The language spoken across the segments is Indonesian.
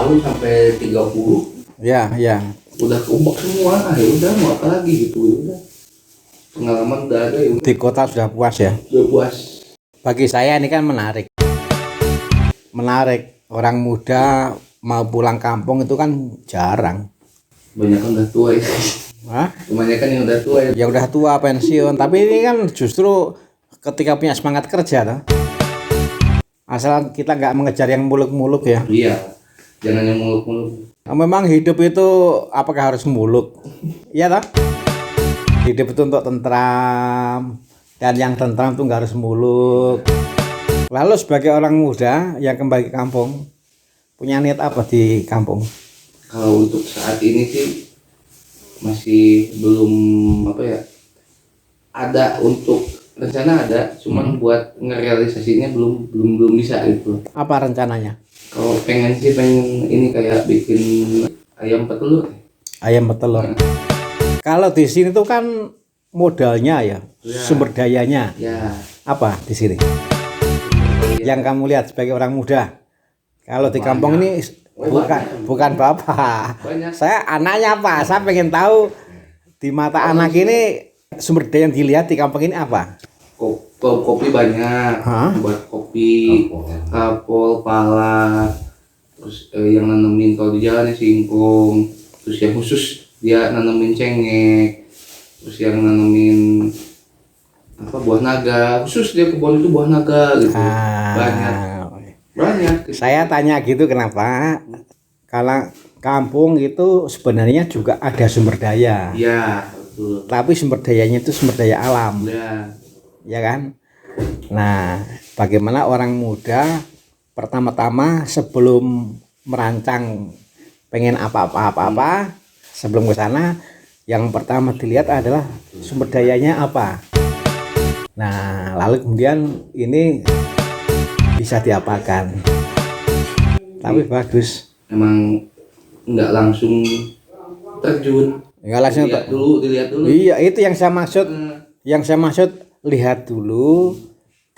tahun sampai 30. Ya, ya. Udah keumpuk semua, ya udah mau apa lagi gitu, ya udah. Pengalaman udah ada, ya udah. Di kota sudah puas ya. Udah puas. Bagi saya ini kan menarik. Menarik. Orang muda mau pulang kampung itu kan jarang. Banyak kan udah tua ya. Hah? Kebanyakan yang udah tua ya. Ya udah tua pensiun. Tapi ini kan justru ketika punya semangat kerja toh. Asal kita nggak mengejar yang muluk-muluk ya. Iya. Jangan yang muluk-muluk. Memang hidup itu apakah harus muluk? Iya toh? Hidup itu untuk tentram, dan yang tentram itu nggak harus muluk. Lalu sebagai orang muda yang kembali ke kampung, punya niat apa di kampung? Kalau untuk saat ini sih masih belum apa ya. Ada untuk rencana ada, cuman buat ngerealisasinya belum bisa gitu. Apa rencananya? Kalau pengen sih pengen ini kayak bikin ayam petelur. Ayam petelur. Kalau di sini tuh kan modalnya ya, sumber dayanya. Ya. Apa di sini? Yang kamu lihat sebagai orang muda. Kalau di kampung ini bukan bapak. Banyak. Saya anaknya Pak. Saya pengen tahu di mata anak ini sumber daya yang dilihat di kampung ini apa? Kopi banyak. Hah? Buat kopi, kapol, pala. Terus yang nanemin kalau di jalan singkong. Terus yang khusus dia nanemin cengek. Terus yang nanemin apa buah naga. Khusus dia kebun itu buah naga gitu. Banyak. Saya tanya gitu kenapa? Kalau kampung itu sebenarnya juga ada sumber daya. Iya, betul. Tapi sumber dayanya itu sumber daya alam. Ya. Ya kan? Nah, bagaimana orang muda pertama-tama sebelum merancang pengen apa-apa sebelum ke sana, yang pertama dilihat adalah sumber dayanya apa. Nah, lalu kemudian ini bisa diapakan. Tapi bagus. Emang nggak langsung terjun. Enggak langsung dilihat dulu. Iya, itu yang saya maksud. Yang saya maksud lihat dulu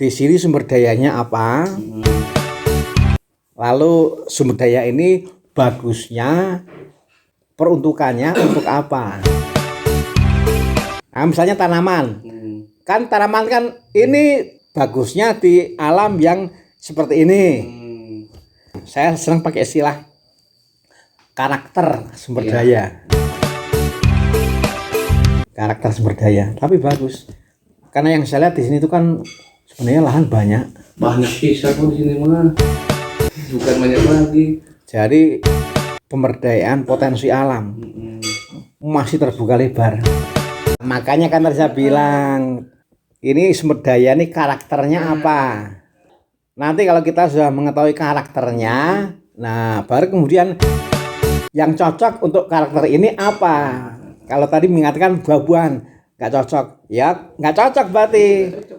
di sini sumber dayanya apa. Lalu sumber daya ini bagusnya peruntukannya untuk apa. Nah, misalnya tanaman. Kan tanaman kan ini bagusnya di alam yang seperti ini. Saya sering pakai istilah karakter sumber daya. Karakter sumber daya, tapi bagus. Karena yang saya lihat di sini itu kan sebenarnya lahan banyak. Banyak sisa kok di sini mah. Bukan banyak lagi. Jadi pemberdayaan potensi alam masih terbuka lebar. Makanya kan tadi saya bilang ini sumber daya ini karakternya apa. Nanti kalau kita sudah mengetahui karakternya, nah baru kemudian yang cocok untuk karakter ini apa. Kalau tadi mengatakan buah-buahan nggak cocok, ya nggak cocok berarti.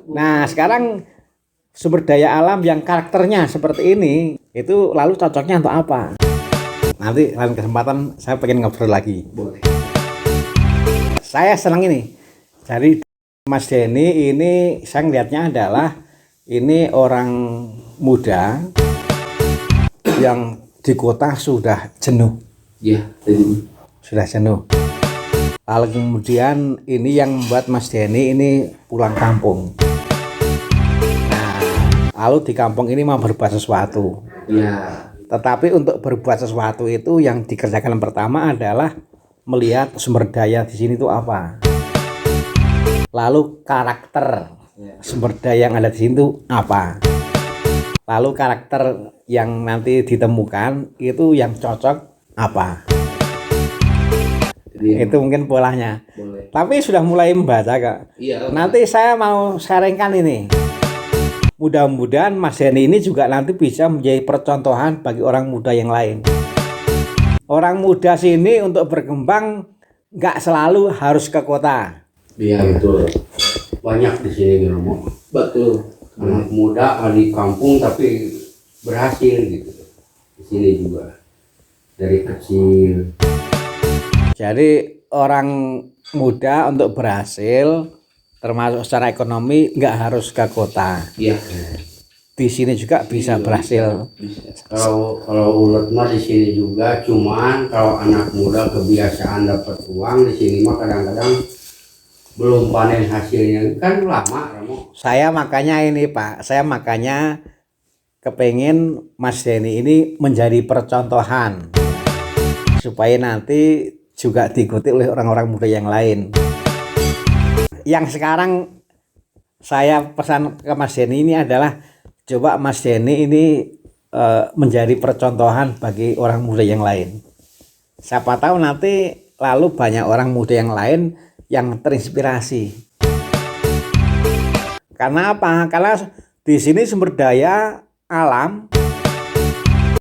Nah sekarang sumber daya alam yang karakternya seperti ini, itu lalu cocoknya untuk apa? Nanti lain kesempatan saya pengen ngobrol lagi. Boleh. Saya senang ini. Jadi Mas Denny ini saya ngelihatnya adalah ini orang muda yang di kota sudah jenuh. Iya, sudah jenuh. Lalu kemudian ini yang membuat Mas Denny ini pulang kampung. Nah, lalu di kampung ini mau berbuat sesuatu. Iya. Tetapi untuk berbuat sesuatu itu yang dikerjakan pertama adalah melihat sumber daya di sini itu apa. Lalu karakter sumber daya yang ada di sini itu apa. Lalu karakter yang nanti ditemukan itu yang cocok apa. Jadi, itu mungkin polanya. Boleh. Tapi sudah mulai membaca Kak. Iya. Nanti saya mau sharingkan ini. Mudah-mudahan Mas Denny ini juga nanti bisa menjadi percontohan bagi orang muda yang lain. Orang muda sini untuk berkembang nggak selalu harus ke kota. Iya betul. Banyak di sini Germo. Betul. Anak muda di kampung tapi berhasil gitu. Di sini juga dari kecil. Jadi orang muda untuk berhasil termasuk secara ekonomi nggak harus ke kota. Iya. di sini juga bisa berhasil. Bisa. Kalau ulet mah di sini juga, cuman kalau anak muda kebiasaan dapat uang di sini mah kadang-kadang belum panen hasilnya kan lama, Ramo. Saya makanya ini Pak, saya makanya kepengen Mas Denny ini menjadi percontohan supaya nanti juga diikuti oleh orang-orang muda yang lain. Yang sekarang saya pesan ke Mas Denny ini adalah coba Mas Denny ini menjadi percontohan bagi orang muda yang lain. Siapa tahu nanti lalu banyak orang muda yang lain yang terinspirasi. Karena apa? Karena di sini sumber daya alam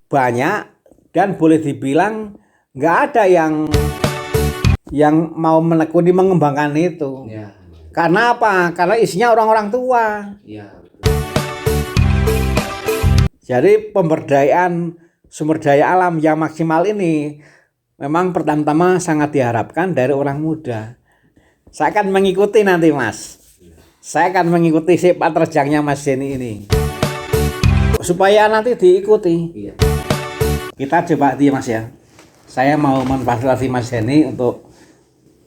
banyak dan boleh dibilang nggak ada yang mau menekuni mengembangkan itu. Ya. Karena apa? Karena isinya orang-orang tua. Ya. Jadi pemberdayaan sumber daya alam yang maksimal ini memang pertama-tama sangat diharapkan dari orang muda. Saya akan mengikuti nanti Mas. Saya akan mengikuti sepak terjangnya Mas Denny ini. Supaya nanti diikuti. Iya. Kita coba dia Mas ya. Saya mau memfasilitasi Mas Denny untuk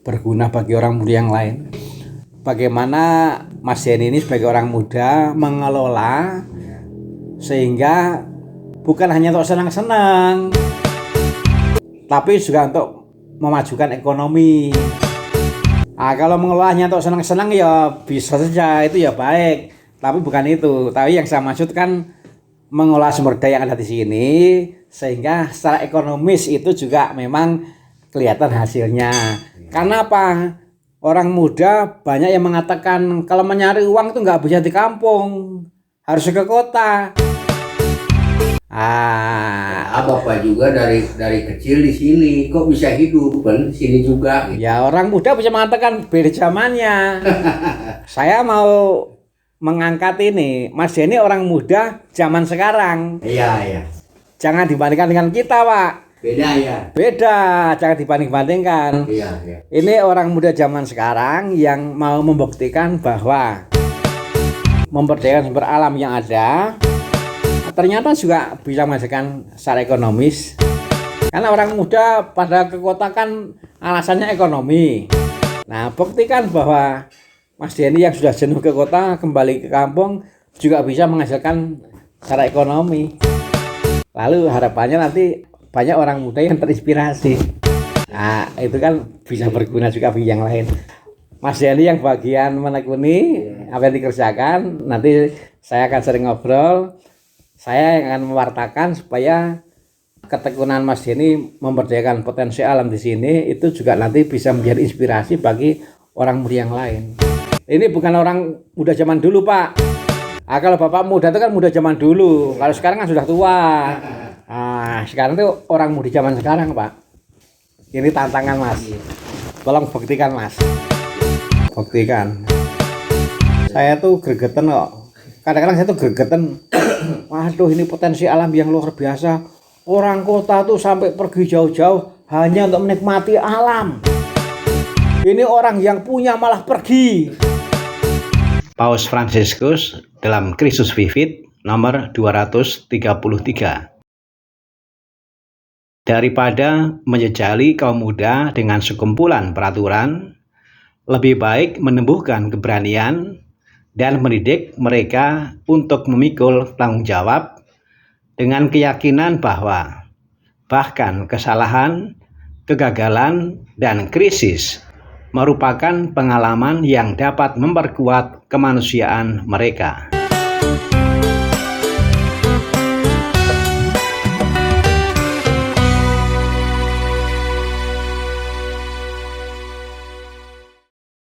berguna bagi orang muda yang lain. Bagaimana Mas Denny ini sebagai orang muda mengelola sehingga bukan hanya untuk senang-senang, tapi juga untuk memajukan ekonomi. Nah, kalau mengelolanya untuk senang-senang ya bisa saja, itu ya baik, tapi bukan itu. Tapi yang saya maksud kan mengolah sumber daya yang ada di sini sehingga secara ekonomis itu juga memang kelihatan hasilnya. Karena apa? Orang muda banyak yang mengatakan kalau mencari uang itu nggak bisa di kampung, harus ke kota. Bapak juga dari kecil di sini, kok bisa hidup kan di sini juga? Gitu. Ya orang muda bisa mengatakan beda zamannya. Saya mau mengangkat ini, Mas Denny orang muda zaman sekarang. Iya, iya. Jangan dibandingkan dengan kita, Pak. Beda ya. Beda, jangan dibanding-bandingkan. Iya, iya. Ini orang muda zaman sekarang yang mau membuktikan bahwa memberdayakan sumber alam yang ada ternyata juga bisa menghasilkan secara ekonomis. Karena orang muda pada ke kota kan alasannya ekonomi. Nah, buktikan bahwa Mas Denny yang sudah jenuh ke kota kembali ke kampung juga bisa menghasilkan secara ekonomi. Lalu harapannya nanti banyak orang muda yang terinspirasi. Nah, itu kan bisa berguna juga bagi yang lain. Mas Denny yang bagian menekuni apa yang dikerjakan, nanti saya akan sering ngobrol. Saya yang akan mewartakan supaya ketekunan Mas Denny memberdayakan potensi alam di sini itu juga nanti bisa menjadi inspirasi bagi orang muda yang lain. Ini bukan orang muda zaman dulu, Pak. Nah, kalau Bapak muda itu kan muda zaman dulu. Kalau sekarang kan sudah tua. Nah, sekarang itu orang muda zaman sekarang, Pak. Ini tantangan, Mas. Tolong buktikan, Mas. Buktikan. Saya tuh gregetan kok. Kadang-kadang saya tuh gregetan. Waduh, ini potensi alam yang luar biasa. Orang kota tuh sampai pergi jauh-jauh hanya untuk menikmati alam. Ini orang yang punya malah pergi. Paus Fransiskus dalam Christus Vivit nomor 233. Daripada menjejali kaum muda dengan sekumpulan peraturan, lebih baik menumbuhkan keberanian dan mendidik mereka untuk memikul tanggung jawab dengan keyakinan bahwa bahkan kesalahan, kegagalan, dan krisis merupakan pengalaman yang dapat memperkuat kemanusiaan mereka.